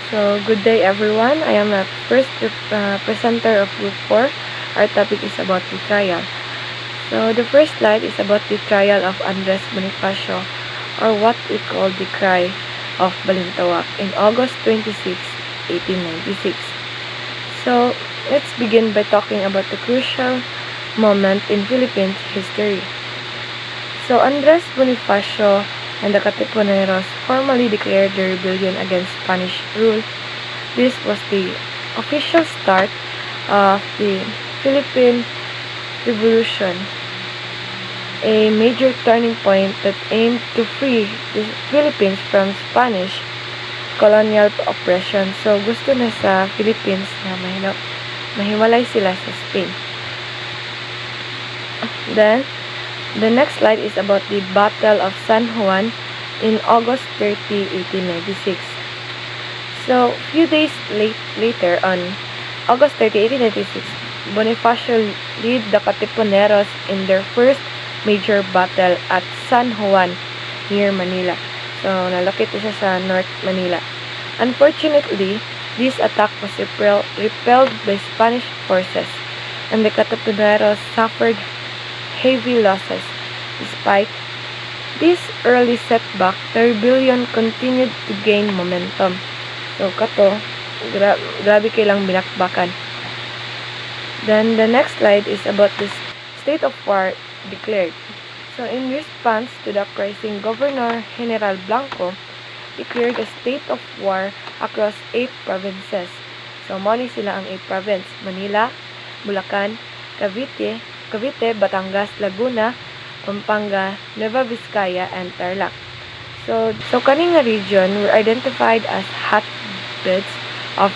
So, good day everyone. I am the first presenter of Group 4. Our topic is about the trial. So, the first slide is about the trial of Andres Bonifacio, or what we call the Cry of Balintawak, in August 26, 1896. So, let's begin by talking about the crucial moment in Philippines history. So, Andres Bonifacio and the Katipuneros formally declared their rebellion against Spanish rule. This was the official start of the Philippine Revolution, a major turning point that aimed to free the Philippines from Spanish colonial oppression. So, gusto na sa Philippines na mahiwalay sila sa Spain. Then, the next slide is about the Battle of San Juan in August 30, 1896. So, few days later, on August 30, 1896, Bonifacio led the Katipuneros in their first major battle at San Juan near Manila. So, nalokit siya sa North Manila. Unfortunately, this attack was repelled by Spanish forces, and the Katipuneros suffered heavy losses. Despite this early setback, the rebellion continued to gain momentum. So, grabe kailang binakbakan. Then, the next slide is about the state of war declared. So, in response to the uprising, Governor General Blanco declared a state of war across 8 provinces. So, moni sila ang 8 province: Manila, Bulacan, Cavite, Batangas, Laguna, Pampanga, Nueva Vizcaya, and Tarlac. So kaning nga region were identified as hotbeds of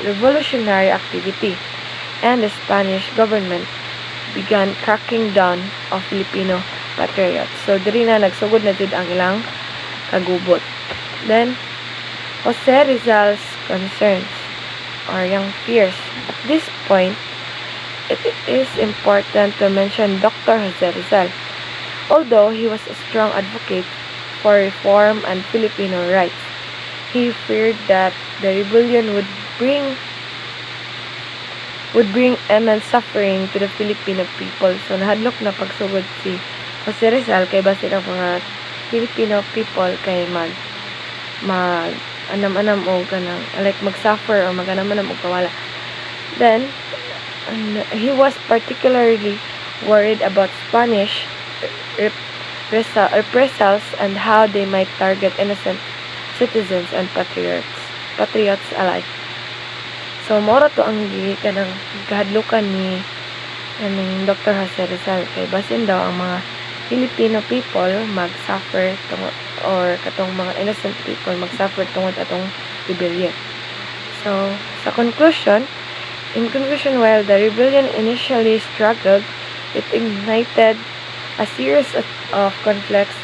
revolutionary activity, and the Spanish government began cracking down of Filipino patriots. So diri na nagsugod na jud ang ilang kagubot. Then Jose Rizal's concerns or yung fears. At this point, it is important to mention Dr. Jose Rizal. Although he was a strong advocate for reform and Filipino rights, he feared that the rebellion would bring immense suffering to the Filipino people. So, nahadlok na pagsugod si Jose Rizal kay base ng mga Filipino people kay anam-anam o kanang like mag-suffer o mag-anam-anam o kawala. Then, he was particularly worried about Spanish reprisals and how they might target innocent citizens and patriots alike. So, mora to ang kanang kahadlukan ni Dr. Jose Rizal kay basin daw ang mga Filipino people mag-suffer or katong mga innocent people mag-suffer tungod atong rebellion. So, sa conclusion, while the rebellion initially struggled, it ignited a series of conflicts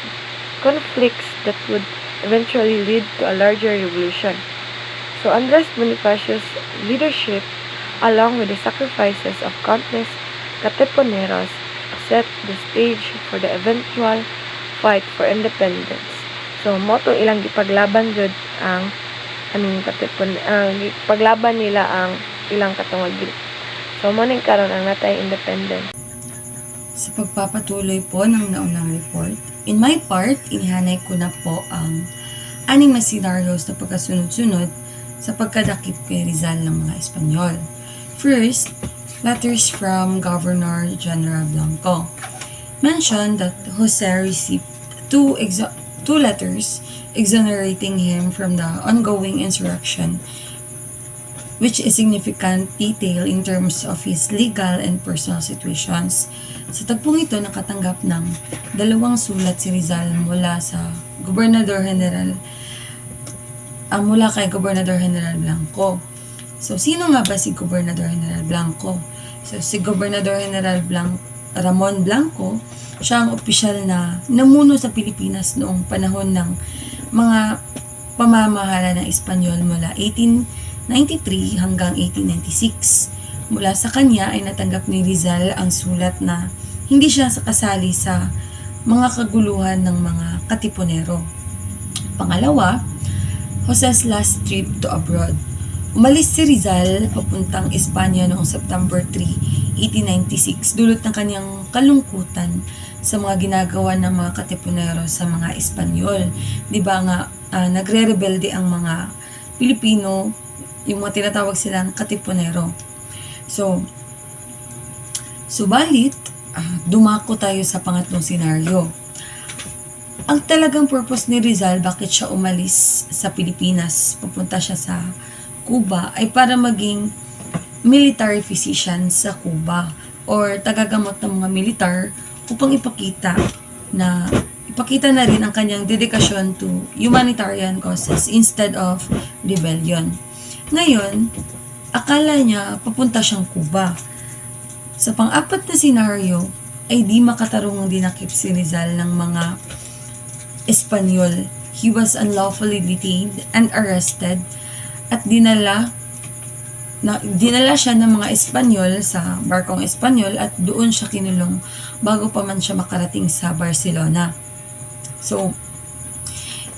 that would eventually lead to a larger revolution. So, Andres Bonifacio's leadership, along with the sacrifices of countless Katipuneros, set the stage for the eventual fight for independence. So, moto ilang gipaglaban jud ang paglaban nila ang ilang katungod. So, morning karon ang natay independence. Sa pagpapatuloy po ng naunang report, in my part, inihanay ko na po ang aning na scenarios na pagkasunod-sunod sa pagkadakip kay Rizal ng mga Espanyol. First, letters from Governor General Blanco mentioned that Jose received two letters exonerating him from the ongoing insurrection, which is significant detail in terms of his legal and personal situations. Sa tagpong ito, nakatanggap ng 2 sulat si Rizal mula kay Gobernador General Blanco. So, sino nga ba si Gobernador General Blanco? So, si Gobernador General Ramon Blanco, siya ang opisyal na namuno sa Pilipinas noong panahon ng mga pamamahala ng Espanyol mula 1893 hanggang 1896. Mula sa kanya ay natanggap ni Rizal ang sulat na hindi siya kasali sa mga kaguluhan ng mga Katipunero. Pangalawa, Jose's last trip to abroad. Umalis si Rizal papuntang Espanya noong September 3, 1896 dulot ng kanyang kalungkutan sa mga ginagawa ng mga katipunero sa mga Espanyol. 'Di ba nga nagre-rebelde ang mga Pilipino, yung mga tinatawag silang katipunero. So, subalit, dumako tayo sa pangatlong senaryo. Ang talagang purpose ni Rizal bakit siya umalis sa Pilipinas, pupunta siya sa Cuba, ay para maging military physician sa Cuba or tagagamot ng mga militar upang ipakita na rin ang kanyang dedikasyon to humanitarian causes instead of rebellion. Ngayon, akala niya papunta siyang Cuba. Sa pang-apat na senaryo, ay di makatarungang dinakip si Rizal ng mga Espanyol. He was unlawfully detained and arrested at dinala siya ng mga Espanyol sa barkong Espanyol at doon siya kinulong bago pa man siya makarating sa Barcelona. So,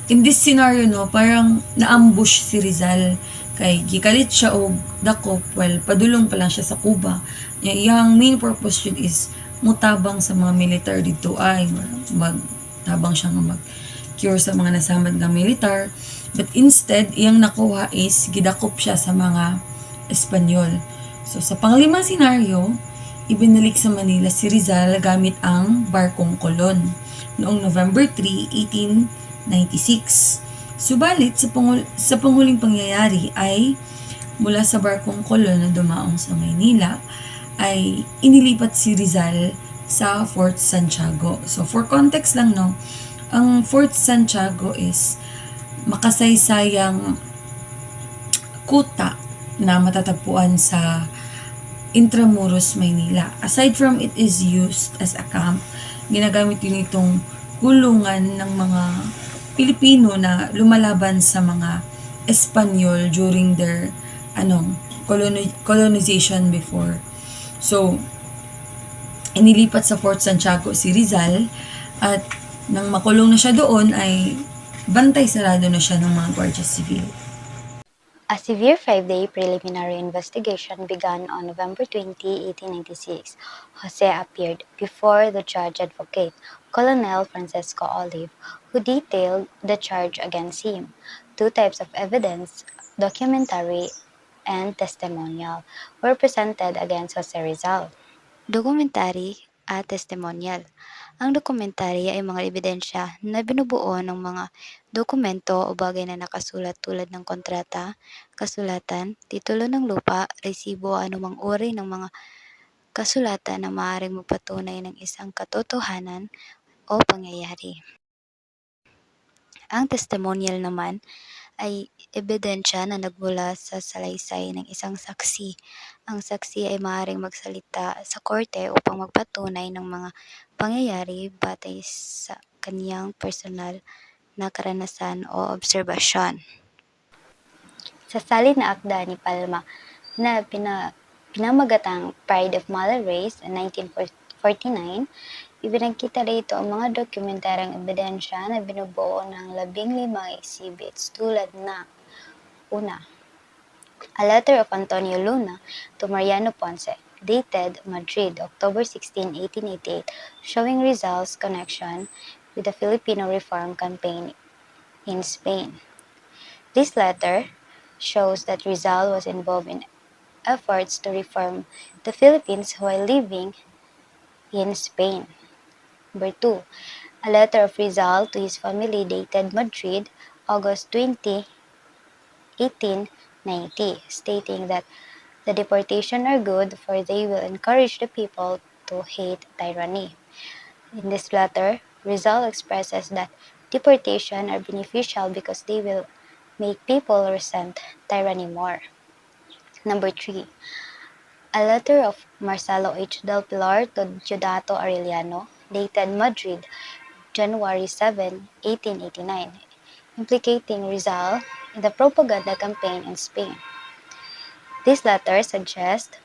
in this scenario, no, parang naambush si Rizal kay gikalit siya og dakop well padulong pa lang siya sa Cuba. Yang main purpose yun is mutabang sa mga militar dito ay magtabang siya nga mag cure sa mga nasamad nga militar. But instead, iyang nakuha is gidakop siya sa mga Espanyol. So sa panglimang senaryo, ibinalik sa Manila si Rizal gamit ang barkong Kolon noong November 3, 1896. Subalit sa panghuling pangyayari ay mula sa barkong Kolon na dumaong sa Maynila ay inilipat si Rizal sa Fort Santiago. So for context lang, no, ang Fort Santiago is makasaysayang kuta na matatagpuan sa Intramuros, Maynila. Aside from it is used as a camp, ginagamit din itong kulungan ng mga Pilipino na lumalaban sa mga Espanyol during their colonization before. So, inilipat sa Fort Santiago si Rizal at nang makulong na siya doon ay bantay sarado na siya ng mga Guardia Civil. A severe 5-day preliminary investigation began on November 20, 1896. Jose appeared before the judge advocate, Colonel Francisco Olive, who detailed the charge against him. Two types of evidence, documentary and testimonial, were presented against Jose Rizal. Dokumentary at testimonial. Ang dokumentary ay mga ebidensya na binubuo ng mga dokumento o bagay na nakasulat tulad ng kontrata, kasulatan, titulo ng lupa, resibo o anumang uri ng mga kasulatan na maaaring magpatunay ng isang katotohanan o pangyayari. Ang testimonial naman ay ebidensya na nagmula sa salaysay ng isang saksi. Ang saksi ay maaaring magsalita sa korte upang magpatunay ng mga pangyayari batay sa kaniyang personal na karanasan o obserbasyon. Sa salin na akda ni Palma na pinamagatang Pride of Malay Race in 1949, ibinagkita rito ang mga dokumentaryang ebidensya na binubuo ng 15 exhibits tulad na una, a letter of Antonio Luna to Mariano Ponce, dated Madrid, October 16, 1888, showing Rizal's connection with the Filipino Reform Campaign in Spain. This letter shows that Rizal was involved in efforts to reform the Philippines while living in Spain. Number 2, a letter of Rizal to his family dated Madrid, August 20, 1890, stating that the deportation are good for they will encourage the people to hate tyranny. In this letter, Rizal expresses that deportation are beneficial because they will make people resent tyranny more. Number 3, a letter of Marcelo H. del Pilar to Diodato Arellano, dated Madrid, January 7, 1889, implicating Rizal in the propaganda campaign in Spain. This letter suggests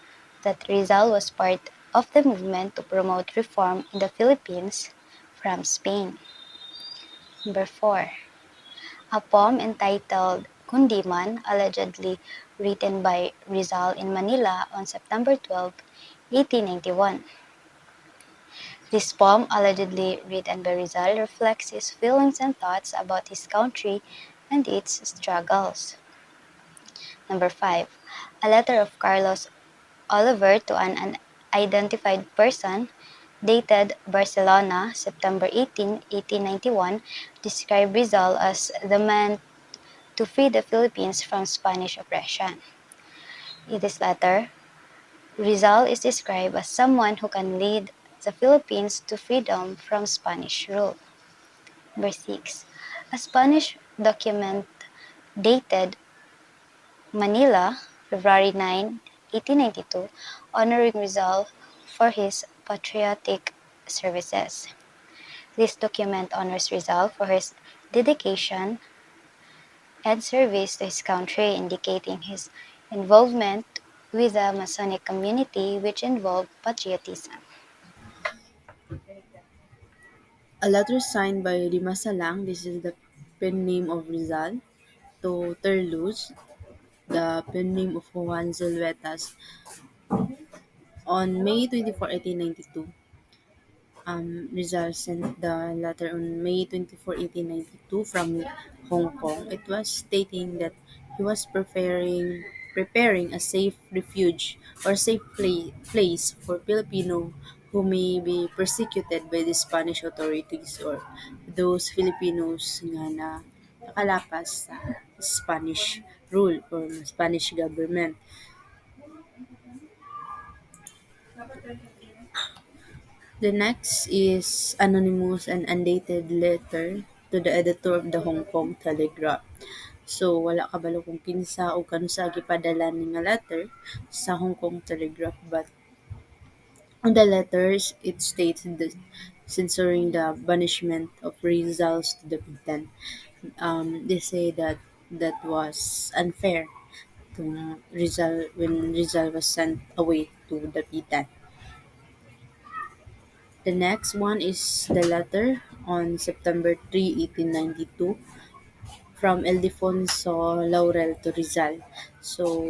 that Rizal was part of the movement to promote reform in the Philippines from Spain. Number 4, a poem entitled Kundiman, allegedly written by Rizal in Manila on September 12, 1891. This poem, allegedly written by Rizal, reflects his feelings and thoughts about his country and its struggles. Number 5. A letter of Carlos Oliver to an unidentified person, dated Barcelona, September 18, 1891, described Rizal as the man to free the Philippines from Spanish oppression. In this letter, Rizal is described as someone who can lead the Philippines to freedom from Spanish rule. Number 6. A Spanish document dated Manila, February 9, 1892, honoring Rizal for his patriotic services. This document honors Rizal for his dedication and service to his country, indicating his involvement with the Masonic community, which involved patriotism. A letter signed by Limasalang, this is the pen name of Rizal, to Terluz, the pen name of Juan Zuluetas, on May 24, 1892. Rizal sent the letter on May 24, 1892 from Hong Kong. It was stating that he was preparing a safe refuge or place for Filipino who may be persecuted by the Spanish authorities or those Filipinos nga na nakalapas sa Spanish rule or Spanish government. The next is anonymous and undated letter to the editor of the Hong Kong Telegraph. So wala kabalo kung kinsa o kano sa gipadala ni nga letter sa Hong Kong Telegraph, but on the letters it states the censoring the banishment of Rizal's to the Bitan. They say that that was unfair to Rizal when Rizal was sent away to the Bitan. The next one is the letter on September 3, 1892 from Ildefonso Laurel to Rizal. So,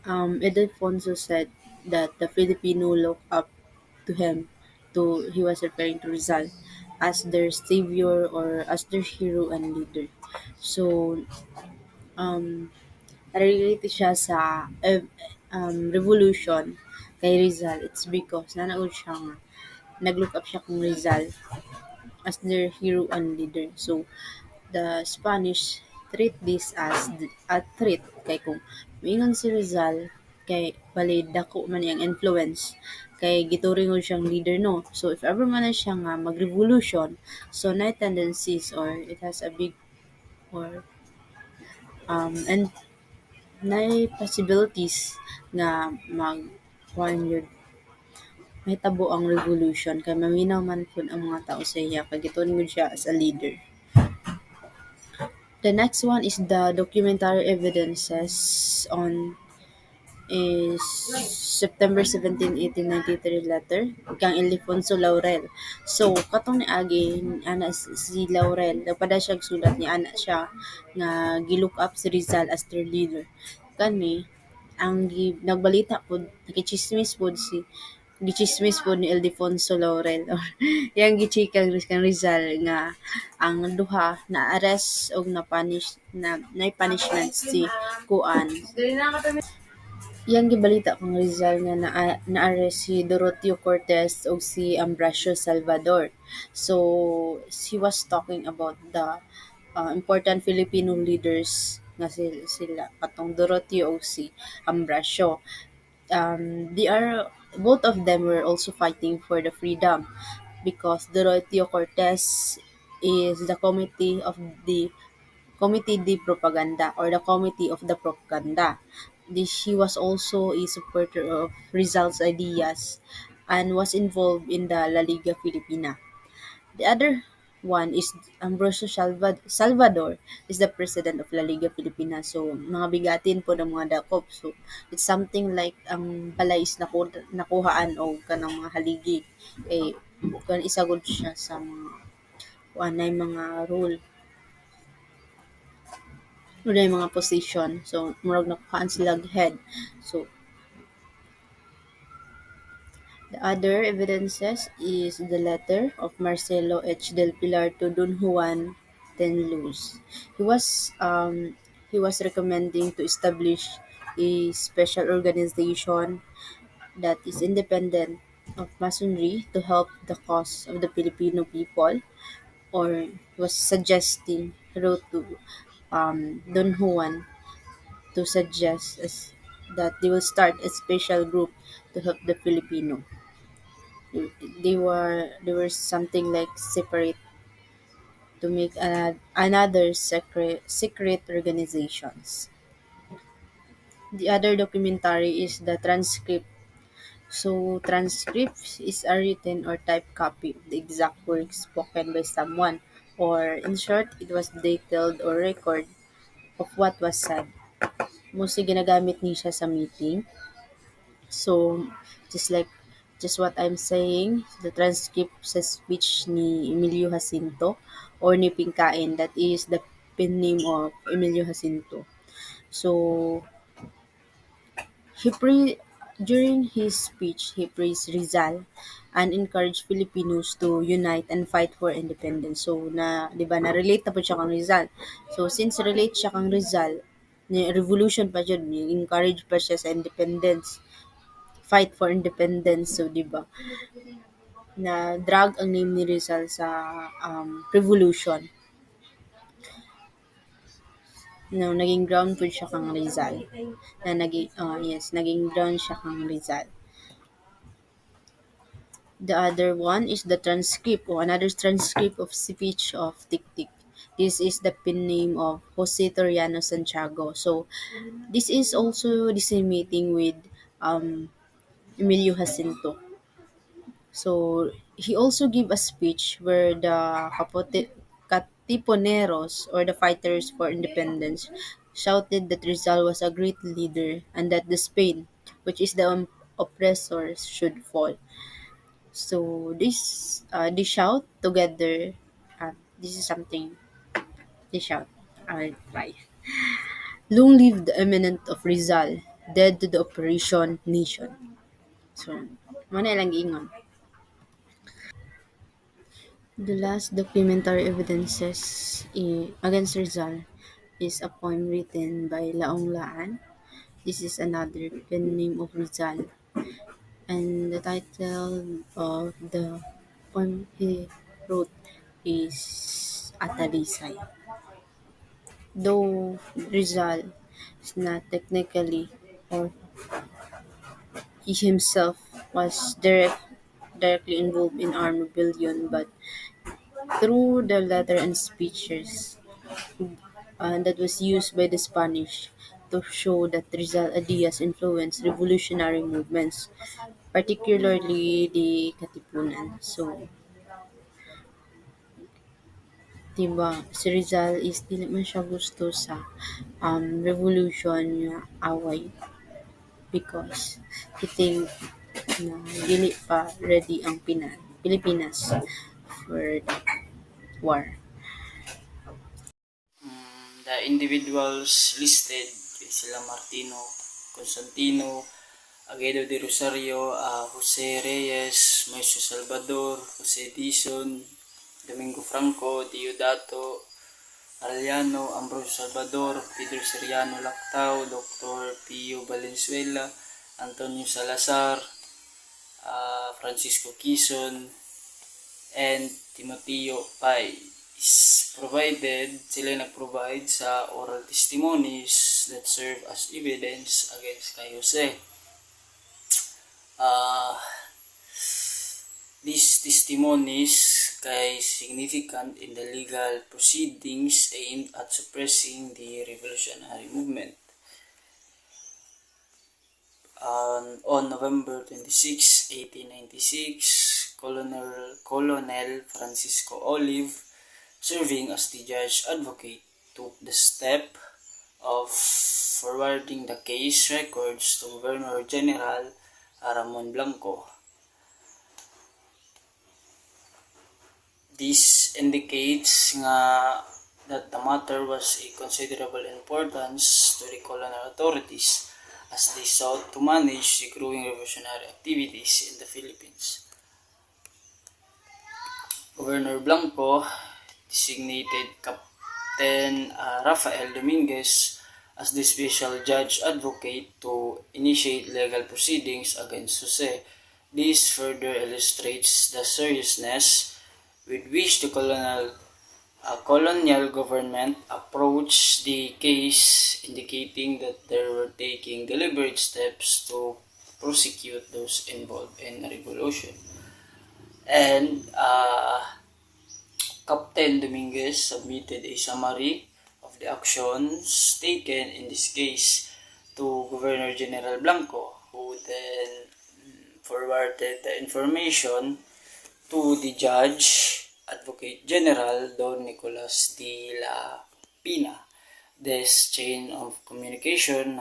Ildefonso said that the Filipino looked up to him, he was referring to Rizal, as their savior or as their hero and leader. So, um, relate siya sa revolution kay Rizal. It's because nanaod siya nga, nag-look up siya kung Rizal as their hero and leader. So, the Spanish treat this as a threat kay kung moingon si Rizal kay bali dako man yang influence kay gituring siyang leader no. So if ever man na siya nga mag-revolution, so na tendencies or it has a big or and na possibilities nga kuan yun mahitabo ang revolution kay maminaw man pud ang mga tao sa iya kay gituring siya as a leader. The next one is the documentary evidences on is September 17, 1893 letter kang Ildefonso Laurel. So katong niagi ana si Laurel nagpada siya sulat niya ana siya nga gilook up si Rizal as their leader. Kani ang nagbalita pod nakichismis pod gichismis pod ni Ildefonso Laurel or yang gichika kang Rizal nga ang duha na arrest og na punish na punishment si Kuan. Yang gibalita kang Rizal nga na-arrest si Doroteo Cortez ug si Ambrosio Salvador. So he was talking about the important Filipino leaders nga sila katong Doroteo ug si Ambrosio. They are both of them were also fighting for the freedom because Doroteo Cortez is the Committee de Propaganda or the Committee of the Propaganda. She was also a supporter of Rizal's ideas and was involved in the La Liga Filipina. The other one is Ambrosio Salvador is the president of La Liga Filipina. So, mga bigatin po ng mga dakop. So, it's something like ang balay is nakuhaan o kanang mga haligi. Eh, kan isagod siya sa mga mga rule. Wala yung mga position. So, murag nakuhaan sila head. So, the other evidences is the letter of Marcelo H. del Pilar to Don Juan Ten Luz. He was recommending to establish a special organization that is independent of Masonry to help the cause of the Filipino people, or was suggesting, he wrote to Don Juan to suggest that they will start a special group to help the Filipino. They were something like separate to make another secret organizations. The other documentary is the transcript. So transcript is a written or typed copy of the exact words spoken by someone, or in short, it was detailed or record of what was said. Mostly ginagamit niya siya sa meeting. So, just like just what I'm saying, the transcript sa speech ni Emilio Jacinto or ni Pingkain, that is the pen name of Emilio Jacinto. So, he pre during his speech, he praised Rizal and encouraged Filipinos to unite and fight for independence. So, 'di ba, na-relate na po siya kang Rizal. So, since relate siya kang Rizal, ni revolution pa jud, ni encourage pa siya sa independence, fight for independence. So, 'di ba? Na drag ang name ni Rizal sa revolution. No, naging ground po siya kang Rizal. Naging ground siya kang Rizal. The other one is the transcript, or another transcript of speech of Tiktik. This is the pen name of Jose Toriano Santiago. So this is also the same meeting with Emilio Jacinto. So he also gave a speech where the Katiponeros, or the fighters for independence, shouted that Rizal was a great leader and that the Spain, which is the oppressors, should fall. So they shout together. This is something they shout. I'll try. Long live the eminent of Rizal, dead to the operation nation. So, muna lang giingon. The last documentary evidences against Rizal is a poem written by Laong Laan. This is another pen name of Rizal, and the title of the poem he wrote is Atalisay. Though Rizal is not technically, or he himself was directly involved in armed rebellion, but through the letter and speeches that was used by the Spanish to show that Rizal ideas influenced revolutionary movements, particularly the Katipunan. So, diba, si Rizal is dili man siya gusto sa revolution nga away, because he think na dili pa ready ang Pilipinas for the war. The individuals listed kay sila Martino Constantino, Aguedo de Rosario, Jose Reyes, Maestro Salvador, Jose Dizon, Domingo Franco, Diodato, Arellano, Ambrosio Salvador, Pedro Seriano Lactao, Dr. Pio Valenzuela, Antonio Salazar, Francisco Quizon, and Timoteo Pai is provided, sila nag-provide sa oral testimonies that serve as evidence against kay Jose. These testimonies kay significant in the legal proceedings aimed at suppressing the revolutionary movement. On November 26, 1896, Colonel Francisco Olive, serving as the judge advocate, took the step of forwarding the case records to Governor General Ramon Blanco. This indicates nga that the matter was a considerable importance to the colonial authorities as they sought to manage the growing revolutionary activities in the Philippines. Governor Blanco designated Captain Rafael Dominguez as the special judge advocate to initiate legal proceedings against Jose. This further illustrates the seriousness with which the colonial government approached the case, indicating that they were taking deliberate steps to prosecute those involved in the revolution. And Captain Dominguez submitted a summary of the actions taken in this case to Governor General Blanco, who then forwarded the information to the Judge Advocate General Don Nicolas de la Pina. This chain of communication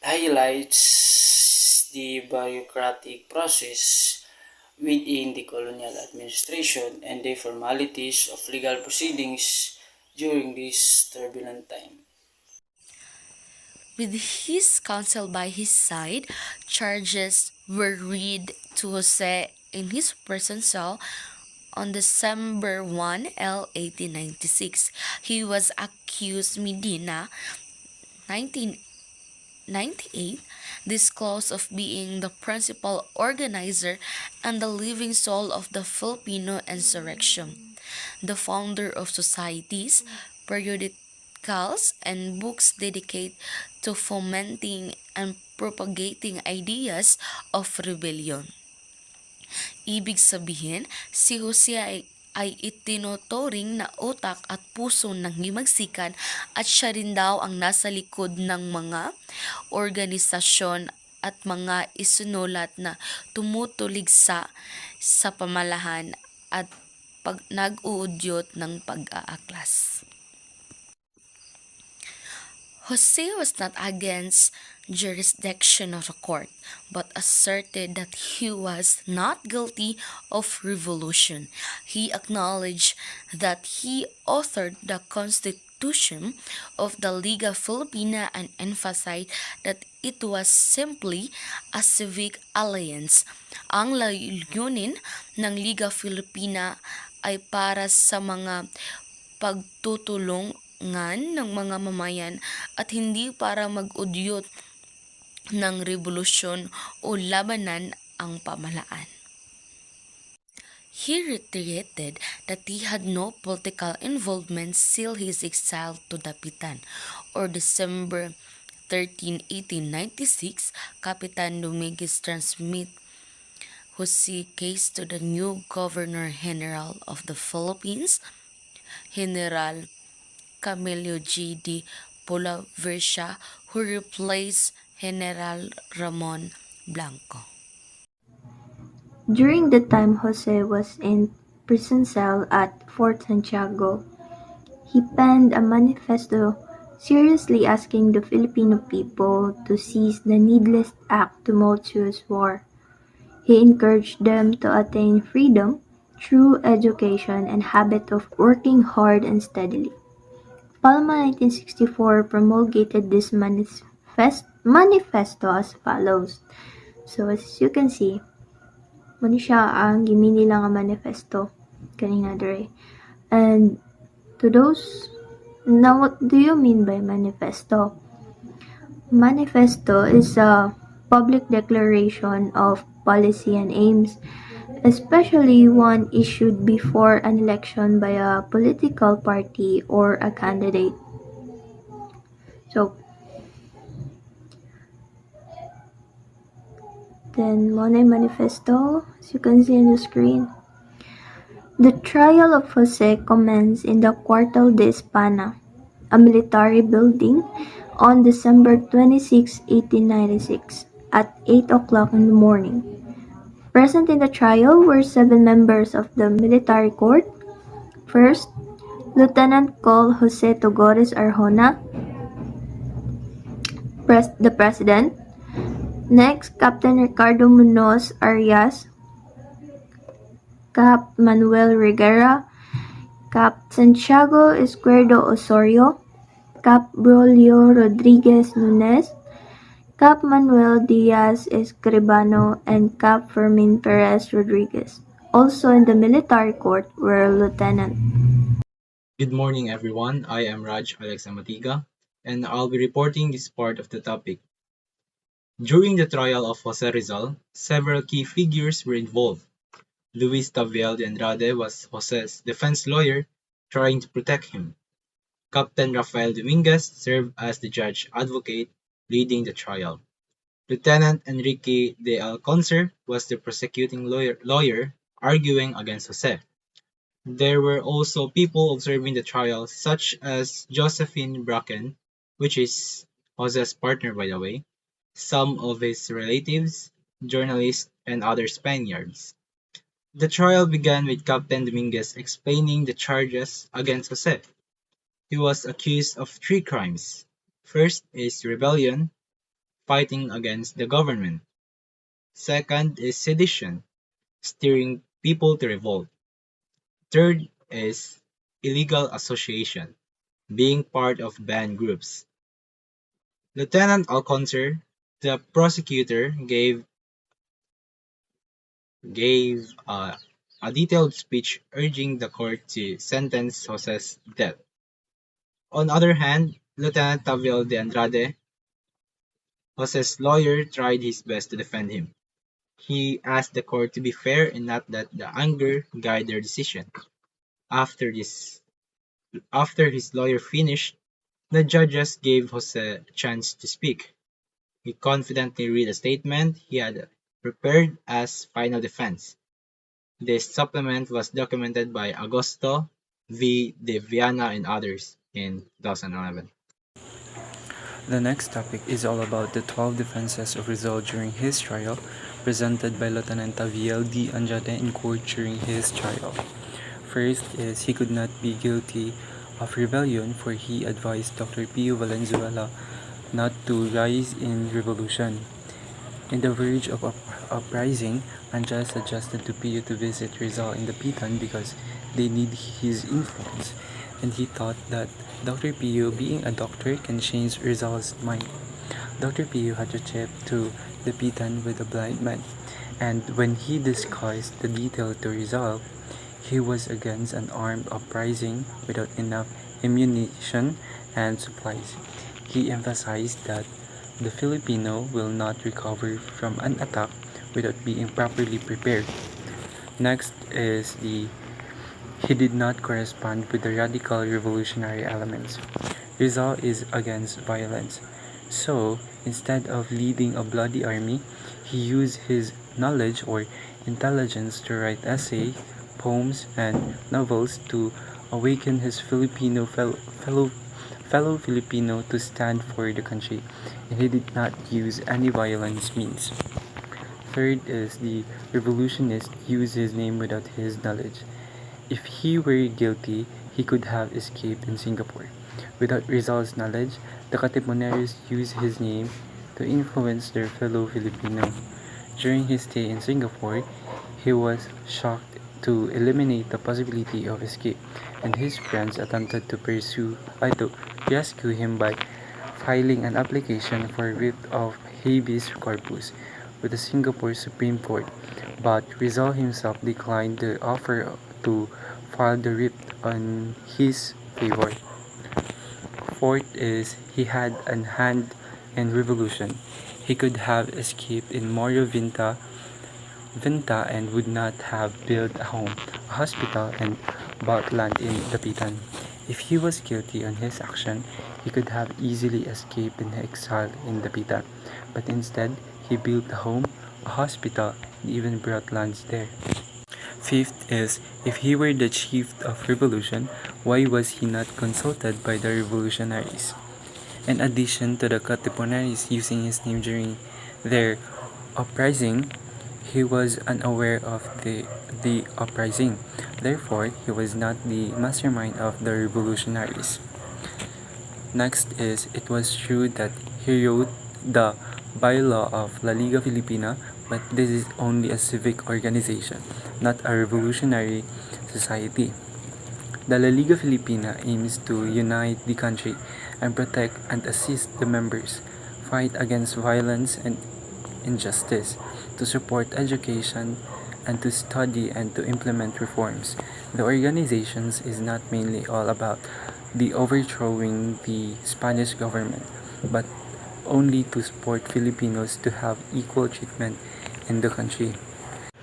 highlights the bureaucratic process within the colonial administration and the formalities of legal proceedings during this turbulent time. With his counsel by his side, charges were read to Jose in his prison cell on December 1, 1896. He was accused Medina 1998 disclosed of being the principal organizer and the living soul of the Filipino insurrection, the founder of societies, periodicals, and books dedicated to fomenting and propagating ideas of rebellion. Ibig sabihin, si Jose ay itinuturing na utak at puso ng himagsikan at siya rin daw ang nasa likod ng mga organisasyon at mga isinulat na tumutuligsa sa pamalahan at nag-uudyot ng pag-aaklas. Jose was not against jurisdiction of the court, but asserted that he was not guilty of revolution. He acknowledged that he authored the Constitution of the Liga Filipina and emphasized that it was simply a civic alliance. Ang layunin ng Liga Filipina ay para sa mga pagtutulungan ng mga mamayan at hindi para mag-udyot ng revolusyon o labanan ang pamahalaan. He reiterated that he had no political involvement till his exile to Dapitan, or December 13, 1896. Capitan Dominguez transmit Jose's case to the new Governor-General of the Philippines, General Camilo G. de Pulaversia, who replaced General Ramon Blanco. During the time Jose was in prison cell at Fort Santiago, he penned a manifesto seriously asking the Filipino people to cease the needless tumultuous war. He encouraged them to attain freedom through education and habit of working hard and steadily. Palma 1964 promulgated this manifesto as follows. So as you can see, muna siya ang gimini lang ang manifesto kanina dere. And to those, now what do you mean by manifesto? Manifesto is a public declaration of policy and aims, especially one issued before an election by a political party or a candidate. So, then Monet Manifesto, as you can see on the screen. The trial of Jose commenced in the Cuartel de España, a military building, on December 26, 1896, at 8 o'clock in the morning. Present in the trial were 7 members of the military court. First, Lieutenant Col Jose Togores Arjona, the President. Next, Captain Ricardo Munoz Arias, Cap Manuel Reguera, Cap Santiago Izquierdo Osorio, Cap Braulio Rodriguez Nunes, Cap Manuel Diaz Escribano, and Cap Fermin Perez Rodriguez. Also in the military court were Lieutenant Good morning, everyone. I am Raj Alex Amatiga, and I'll be reporting this part of the topic. During the trial of Jose Rizal, several key figures were involved. Luis Taviel de Andrade was Jose's defense lawyer, trying to protect him. Captain Rafael Dominguez served as the judge advocate, leading the trial. Lieutenant Enrique de Alconcer was the prosecuting lawyer arguing against Jose. There were also people observing the trial, such as Josephine Bracken, which is Jose's partner by the way, some of his relatives, journalists, and other Spaniards. The trial began with Captain Dominguez explaining the charges against Jose. He was accused of three crimes. First is rebellion, fighting against the government. Second is sedition, stirring people to revolt. Third is illegal association, being part of banned groups. Lieutenant Alconcer, the prosecutor, gave a detailed speech urging the court to sentence Jose's death. On the other hand, Lieutenant Taviel de Andrade, Jose's lawyer, tried his best to defend him. He asked the court to be fair and not let the anger guide their decision. After this, after his lawyer finished, the judges gave Jose a chance to speak. He confidently read a statement he had prepared as final defense. This supplement was documented by Agosto V. De Viana and others in 2011. The next topic is all about the 12 defenses of Rizal during his trial, presented by Lieutenant Taviel D. Andrade in court during his trial. First is he could not be guilty of rebellion, for he advised Dr. Pio Valenzuela not to rise in revolution. In the verge of uprising, Andrade suggested to Pio to visit Rizal in the Pitan because they need his influence, and he thought that Dr. Pio, being a doctor, can change Rizal's mind. Dr. Pio had a trip to the Pitan with a blind man, and when he discussed the detail to Rizal, he was against an armed uprising without enough ammunition and supplies. He emphasized that the Filipino will not recover from an attack without being properly prepared. Next is the he did not correspond with the radical revolutionary elements. Rizal is against violence. So, instead of leading a bloody army, he used his knowledge or intelligence to write essays, poems, and novels to awaken his fellow Filipino to stand for the country, and he did not use any violence means. Third is the revolutionist used his name without his knowledge. If he were guilty, he could have escaped in Singapore. Without Rizal's knowledge, the Katipuneros used his name to influence their fellow Filipino. During his stay in Singapore, he was shocked to eliminate the possibility of escape, and his friends attempted to rescue him by filing an application for writ of habeas corpus with the Singapore Supreme Court, but Rizal himself declined the offer to file the writ on his favor. Fourth is he had an hand in revolution. He could have escaped in Moro Vinta and would not have built a home, a hospital, and bought land in Dapitan. If he was guilty on his action, he could have easily escaped in exile in Dapitan, but instead he built a home, a hospital, and even brought lands there. Fifth is, if he were the chief of revolution, why was he not consulted by the revolutionaries? In addition to the Katipuneris using his name during their uprising, he was unaware of the uprising. Therefore, he was not the mastermind of the revolutionaries. Next is, it was true that he wrote the bylaw of La Liga Filipina, but this is only a civic organization, not a revolutionary society. The La Liga Filipina aims to unite the country and protect and assist the members, fight against violence and injustice, to support education, and to study and to implement reforms. The organizations is not mainly all about the overthrowing the Spanish government, but only to support Filipinos to have equal treatment in the country.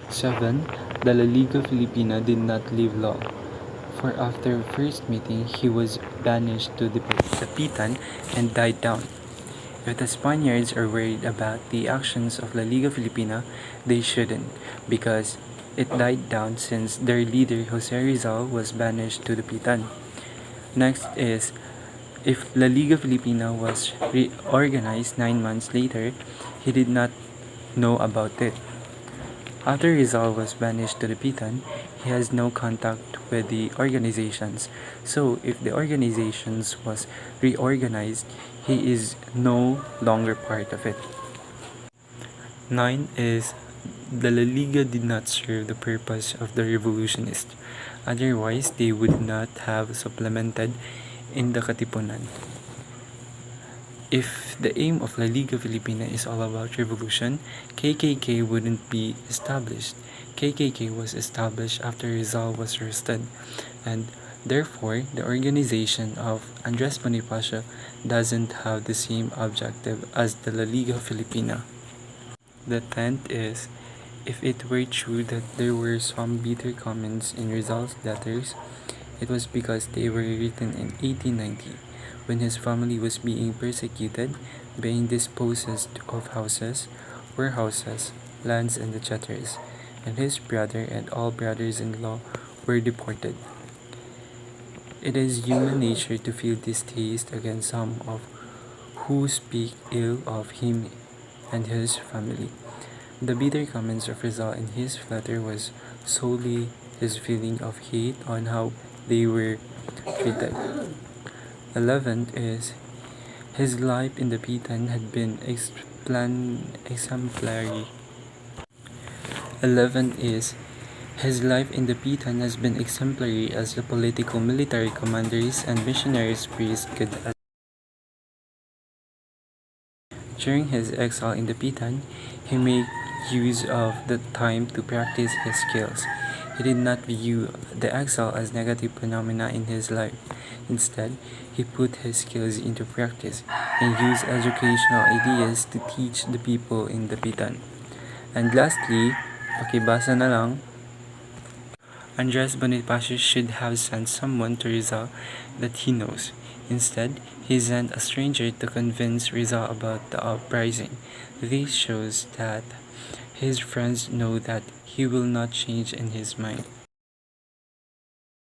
7. The La Liga Filipina did not live long, for after first meeting he was banished to the Dapitan and died down. If the Spaniards are worried about the actions of La Liga Filipina, they shouldn't, because it died down since their leader Jose Rizal was banished to the Pitan. Next is, if La Liga Filipina was reorganized 9 months later, he did not know about it. After Rizal was banished to the Pitan, he has no contact with the organizations. So if the organizations was reorganized, he is no longer part of it. 9 is, the La Liga did not serve the purpose of the revolutionists. Otherwise, they would not have supplemented in the Katipunan. If the aim of La Liga Filipina is all about revolution, KKK wouldn't be established. KKK was established after Rizal was arrested, and therefore the organization of Andres Bonifacio doesn't have the same objective as the La Liga Filipina. The 10th is, if it were true that there were some bitter comments in Rizal's letters, it was because they were written in 1890, when his family was being persecuted, being dispossessed of houses, warehouses, lands, and etcs., and his brother and all brothers-in-law were deported. It is human nature to feel distaste against some of who speak ill of him and his family. The bitter comments of Rizal in his letter was solely his feeling of hate on how they were treated. 11th is, his life in the Pitan had been exemplary. 11th is, his life in the Pitan has been exemplary as the political military commanders and missionaries priests could. During his exile in the Pitan, he made use of the time to practice his skills. He did not view the exile as negative phenomena in his life. Instead, he put his skills into practice and used educational ideas to teach the people in the Pitan. And lastly, pakibasa na lang, Andres Bonifacio should have sent someone to Rizal that he knows. Instead, he sent a stranger to convince Rizal about the uprising. This shows that his friends know that he will not change in his mind.